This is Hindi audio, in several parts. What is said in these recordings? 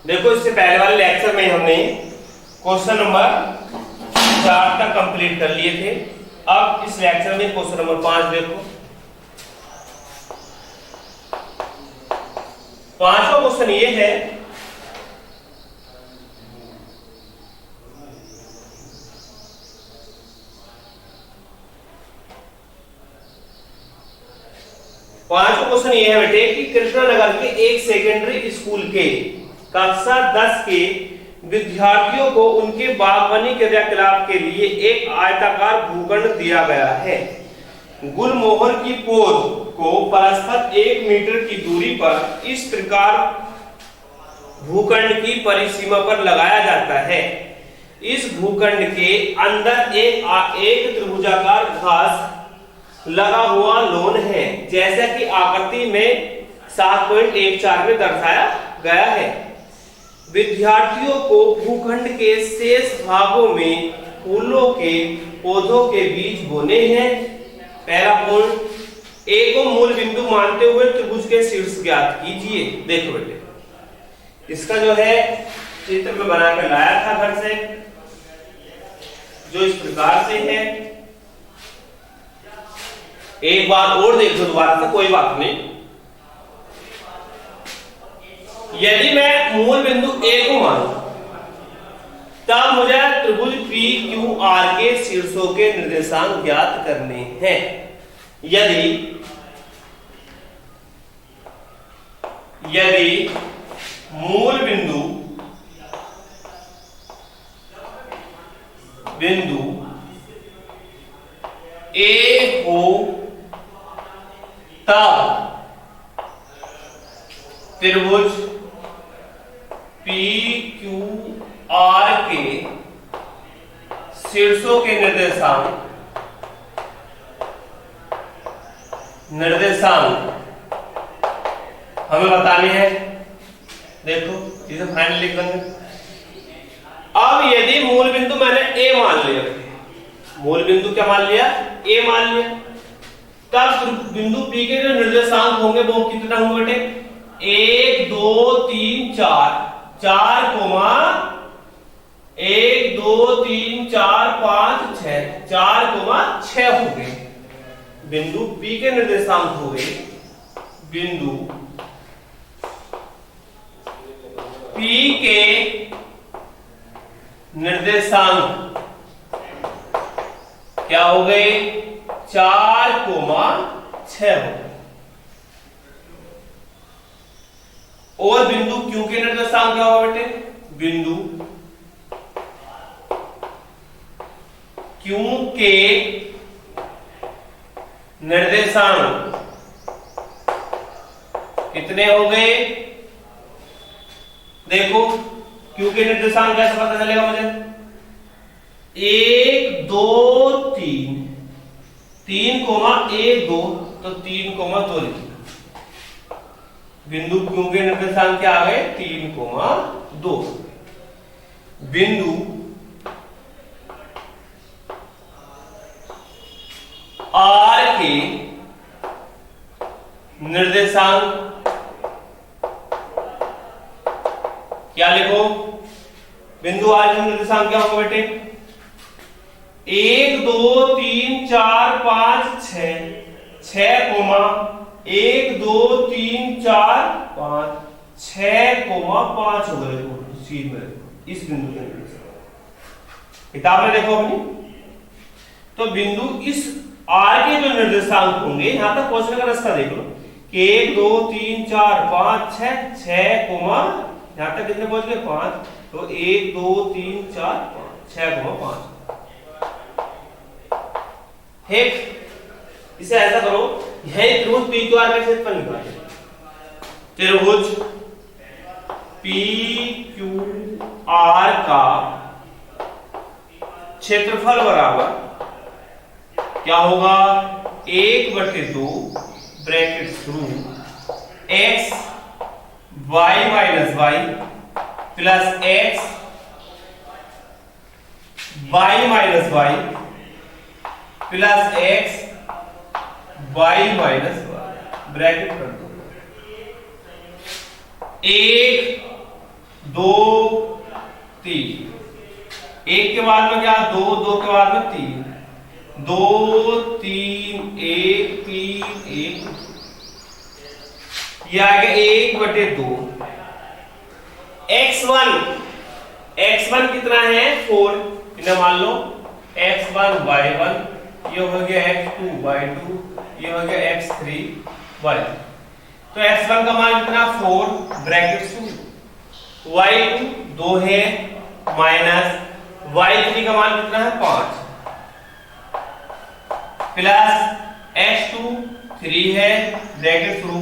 देखो इससे पहले वाले लेक्चर में हमने क्वेश्चन नंबर 4 तक कंप्लीट कर लिए थे। अब इस लेक्चर में क्वेश्चन नंबर 5 देखो। पांचवा क्वेश्चन ये है, पांचवा क्वेश्चन ये है बेटे कि कृष्णानगर के एक सेकेंडरी स्कूल के कक्षा 10 के विद्यार्थियों को उनके बागवानी क्रियाकलाप के लिए एक आयताकार भूखंड दिया गया है। गुलमोहर की पौध को परस्पर 1 मीटर की दूरी पर इस प्रकार भूखंड की परिसीमा पर लगाया जाता है। इस भूखंड के अंदर एक त्रिभुजाकार घास लगा हुआ लॉन है, जैसा कि आकृति में 7.14 में दर्शाया गया है। विद्यार्थियों को भूखंड के शेष भागों में फूलों के पौधों के बीज बोने हैं। पहला पॉइंट, ए को मूल बिंदु मानते हुए त्रिभुज के शीर्ष ज्ञात कीजिए। देखो बेटे, इसका जो है चित्र में बना कर लाया था घर से, जो इस प्रकार से है। एक बार और देख लो दोबारा से, कोई बात नहीं। यदि मैं मूल बिंदु ए को मानूं तब मुझे त्रिभुज पी क्यू आर के शीर्षों के निर्देशांक ज्ञात करने हैं। यदि मूल बिंदु ए हो तब त्रिभुज पी क्यू आर के शीर्षों के निर्देशांक हमें बताने हैं। देखो इसे फाइनल लिख लेंगे। अब यदि मूल बिंदु मैंने ए मान लिया, मूल बिंदु क्या मान लिया, ए मान लिया, तब बिंदु पी के जो निर्देशांक होंगे वो कितना होंगे बेटे, 1 2 3 4 4 कोमा 1 2 3 4 5 6 4 कोमा 6 हो गए। बिंदु पी के निर्देशांक हो गए, बिंदु पी के निर्देशांक क्या हो गए, 4 कोमा 6 हो गए। और बिंदु क्यू के निर्देशांक क्या होगा बेटे, बिंदु क्यू के निर्देशांक कितने हो गए। देखो क्यू के निर्देशांक कैसे पता चलेगा मुझे, 1 2 3 3 कोमा 1 2 तो 3 कोमा 2 लिखिए। बिंदु क्यू के निर्देशांक क्या आ गए, 3 कोमा 2। बिंदु आर के निर्देशांक क्या लिखो, बिंदु आर के निर्देशांक क्या होगा बेटे, 1 2 3 4 5 6 कोमा 1 2 3 4 5 6 कोमा 5 हो गए सीध में। इस बिंदु के निर्देशांक किताब में देखो अपनी, तो बिंदु इस आर के जो निर्देशांक होंगे, यहां तक पहुंचने का रास्ता देख लो कि 1 2 3 4 5 6 कोमा यहां तक कितने पहुंच गए, 5। तो 1 2 3 4 5 6 कोमा 5। इसे ऐसा करो, यही त्रिभुज पी क्यू आर का क्षेत्रफल निकालो। त्रिभुज पी क्यू आर का क्षेत्रफल बराबर क्या होगा, 1/2 ब्रैकेट शुरू x y minus Y plus x y minus Y plus x y minus Y bracket कर दो। 1 2 3, 1 के बाद में क्या 2, 2 के बाद में 3, 2 3 1 3 1, ये आ गया 1/2। x1 कितना है 4, इन्हें मान लो x1 y1, ये हो गया x2 y2, ये हो गया x3 y। तो x1 का मान कितना 4 ब्रैकेट 2, y2 2 है माइनस y3 का मान कितना है 5 प्लस x2 3 है ब्रैकेट थ्रू,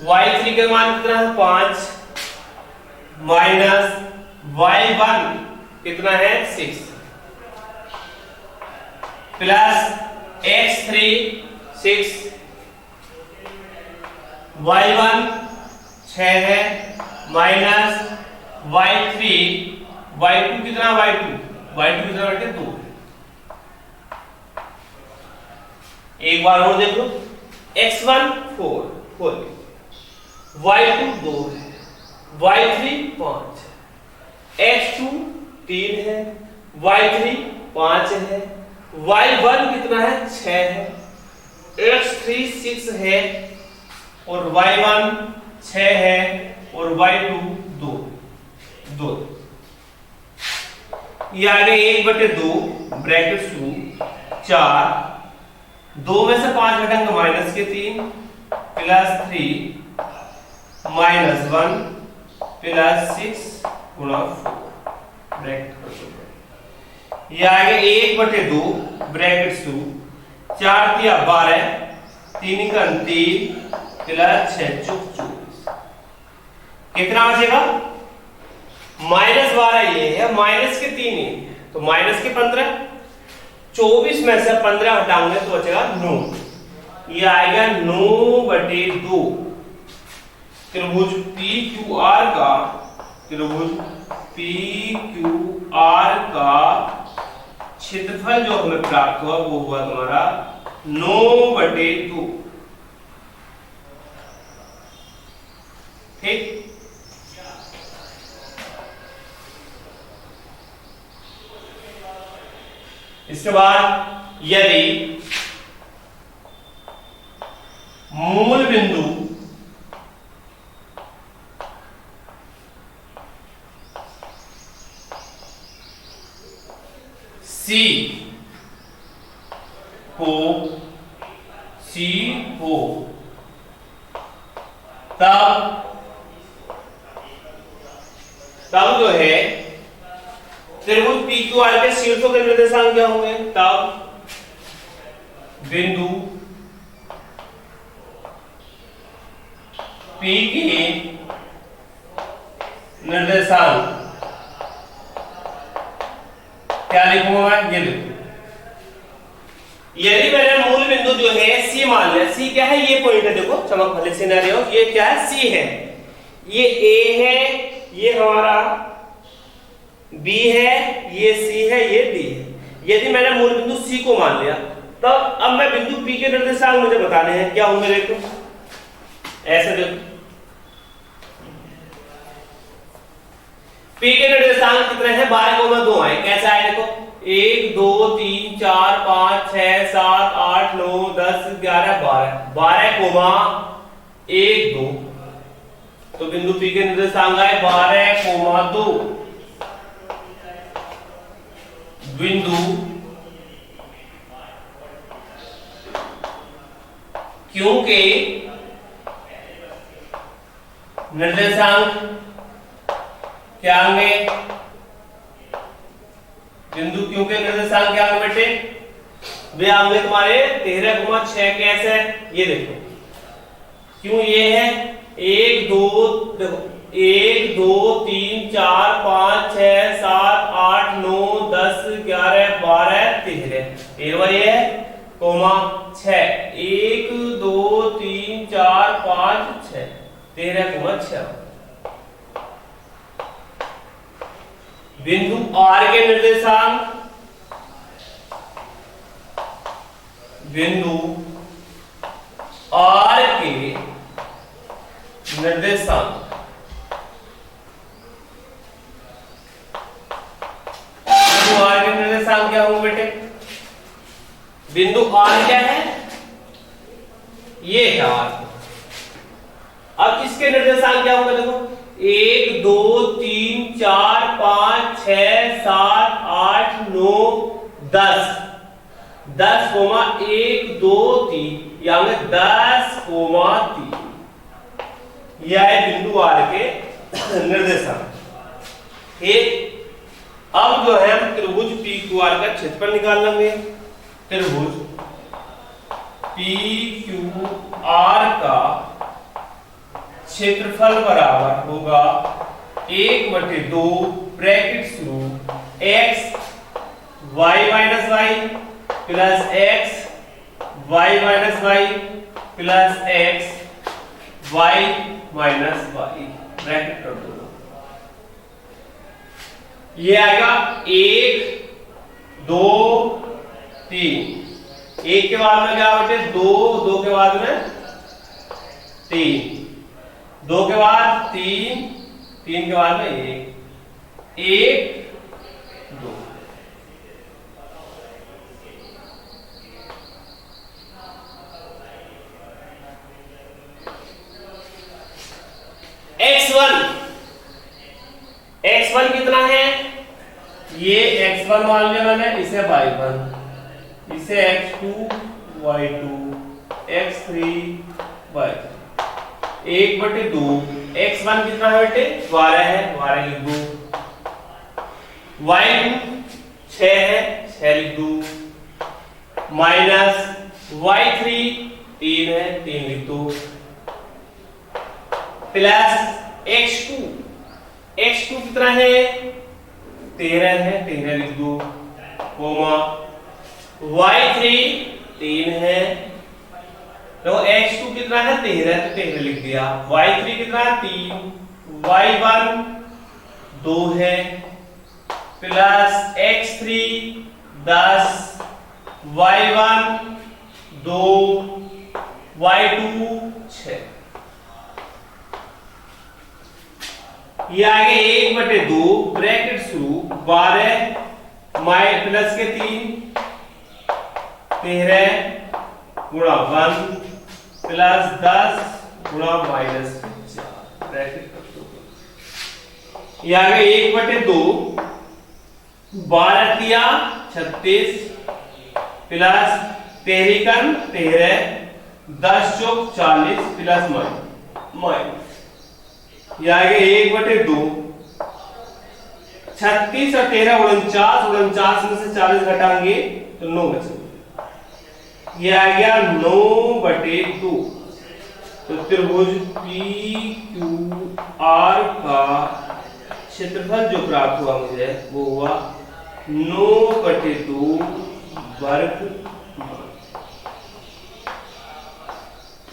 y3 का मान कितना है 5 माइनस y1 कितना है 6 प्लस x3 6, y1 6 है माइनस y3, y2 कितना y2 कितना बेटे 2। एक बार और देखो x1 4 y2 2 है, y3 5, x2 3 है, y3 5 है, y1 कितना है 6 है, x3 6 है और y1 6 है और y2 2। ये आ गया 1/2 ब्रैकेट शुरू 4, 2 में से 5 घटाएंगे माइनस के 3 प्लस 3 माइनस 1 प्लस 6 गुणा 4 ब्रैकेट। ये आ गया 1/2 ब्रैकेट शुरू 4 तिया 12, 3 का 3 प्लस 6 24, कितना बचेगा -12 ये है, माइनस के 3 है तो माइनस के 15, 24 में से 15 हटाओगे तो बचेगा 9, ये आएगा 9/2। त्रिभुज PQR का क्षेत्रफल जो हमें प्राप्त हुआ वो हुआ तुम्हारा 9/2। ठीक, इसके बाद यदि मूल बिंदु C हो तब जो है त्रिभुज PQR के शीर्षों के निर्देशांक क्या होंगे, तब बिंदु P के निर्देशांक क्या लिखूंगा मैं, ये लिखूंगा। यदि मैंने मूल बिंदु जो है C मान लिया, C क्या है ये पॉइंट है, देखो चमक भले से ना रहे हो, ये क्या है C है, ये A है, ये हमारा B है, ये C है, ये D है। यदि मैंने मूल बिंदु C को मान लिया तब अब मैं बिंदु P के निर्देशांक मुझे बताने हैं, क्या होंगे देखो ऐसे देखो, P के निर्देशांक कितने हैं 12,2 आए, कैसे आए देखो 1 2 3 4 5 6 7 8 9 10 11 12,1 2। तो बिंदु P के निर्देशांक आए 12,2। बिंदु Q के निर्देशांक क्या होंगे, बिंदु Q के निर्देशांक क्या होंगे बेटे, वे होंगे तुम्हारे 13,6। कैसे, ये देखो Q ये है 1 2 देखो 1 2 3 4 5 6 7 8 9 10 11 12 13 ये है कोमा 6 1 2 3 4 5 6 13,6। बिंदु R के निर्देशांक, बिंदु R के निर्देशांक निर्देशांक क्या होंगे बेटे? बिंदु R क्या है? ये है R। अब इसके निर्देशांक क्या होंगे? देखो 1 2 3 4 5 6 7 8 9 10 10,1 2 3 यहां में 10,3 यह है बिंदु R के निर्देशांक। ठीक, अब जो है हम त्रिभुज PQR का क्षेत्रफल निकाल लेंगे। त्रिभुज PQR का क्षेत्रफल बराबर होगा 1/2 ब्रैकेट शुरू x y minus Y plus x y minus Y plus x y minus Y bracket कर दो। ये आएगा 1 2 3, 1 के बाद में क्या बचे 2, 2 के बाद में 3, 2 के बाद 3, 3 के बाद में 1, 1 2। x1 कितना है? ये x1 मान लिया मैंने, इसे y1, इसे x2 y2 x3 y3 1/2। x1 कितना है बेटे? 12 है, 12 लिख दो। y2 6 है, 6 लिख दो। माइनस y3 3 है, 3 लिख दो। प्लस x2 कितना है? 13 है, 13 लिख दो। कोमा y3 3 है, तो x2 कितना है? 13, तो 13 लिख दिया। y3 कितना है? 3, y1 2 है, प्लस x3 10, y1 2, y2 6। ये आगे 1/2 ब्रैकेट शुरू 12 माइ प्लस के 3 13 गुणा 1 प्लस 10 गुणा माइनस 4 ब्रैकेट कर दो। ये आगे 1/2 12 तिया 36 प्लस 13 13 10 चौक 40 प्लस माइनस ये आगे 1/2 36 और 13 49 में से 40 घटाएंगे तो 9 बचेगा। ये आ गया 9/2। तो त्रिभुज PQR का क्षेत्रफल जो प्राप्त हुआ मुझे वो हुआ 9/2 वर्ग।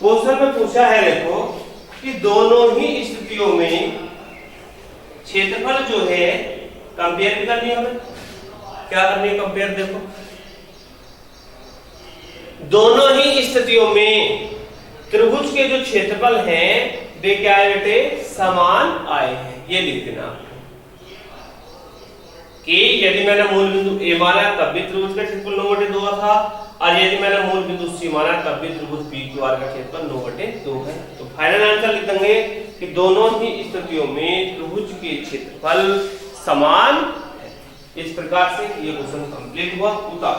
क्वेश्चन में पूछा है देखो कि दोनों ही स्थितियों में क्षेत्रफल जो है कंपेयर भी करनी है हमें। क्या करनी है? कंपेयर। देखो दोनों ही स्थितियों में त्रिभुज के जो क्षेत्रफल हैं वे क्या है बेटे? समान आए हैं। ये लिख देना कि यदि मैंने मूल बिंदु A माना तब भी त्रिभुज का क्षेत्रफल 9/2 था, और यदि मैंने मूल बिंदु C माना तब भी त्रिभुज PQR का क्षेत्रफल 9/2 है। तो फाइनल आंसर लिख देंगे कि दोनों ही स्थितियों में त्रिभुज के क्षेत्रफल समान है। इस प्रकार से ये क्वेश्चन कंप्लीट हुआ। उतार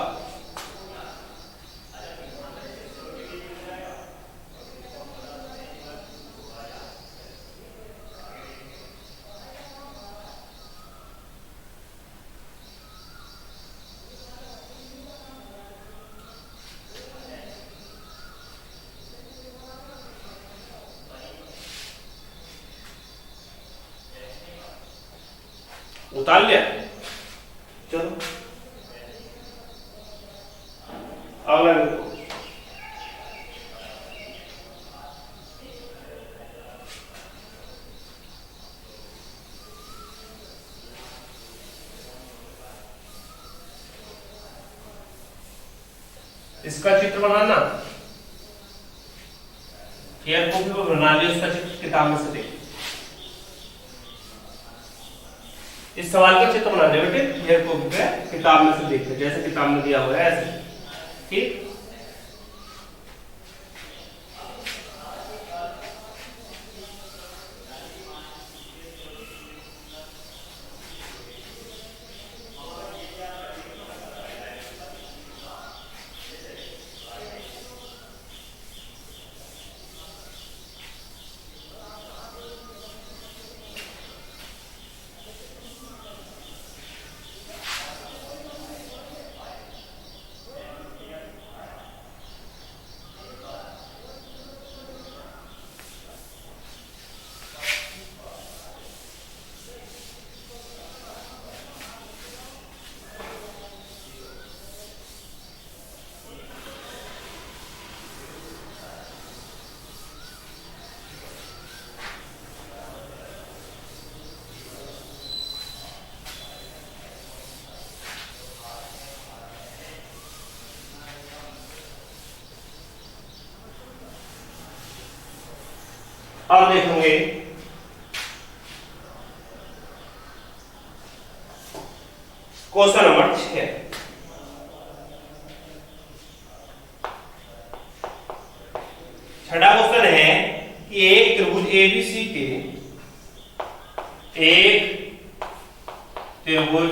उतार लिया। चलो अगला देखो। इसका चित्र बनाना केयर कॉपी पर बना लिया। इसका चित्र किताब में से देख। इस सवाल का चित्र बना दे बेटे, ये को किताब में से देखते जैसे किताब में दिया हुआ है ऐसे, ठीक। अब देखेंगे क्वेश्चन नंबर 6। छठा क्वेश्चन है कि एक त्रिभुज एबीसी के एक त्रिभुज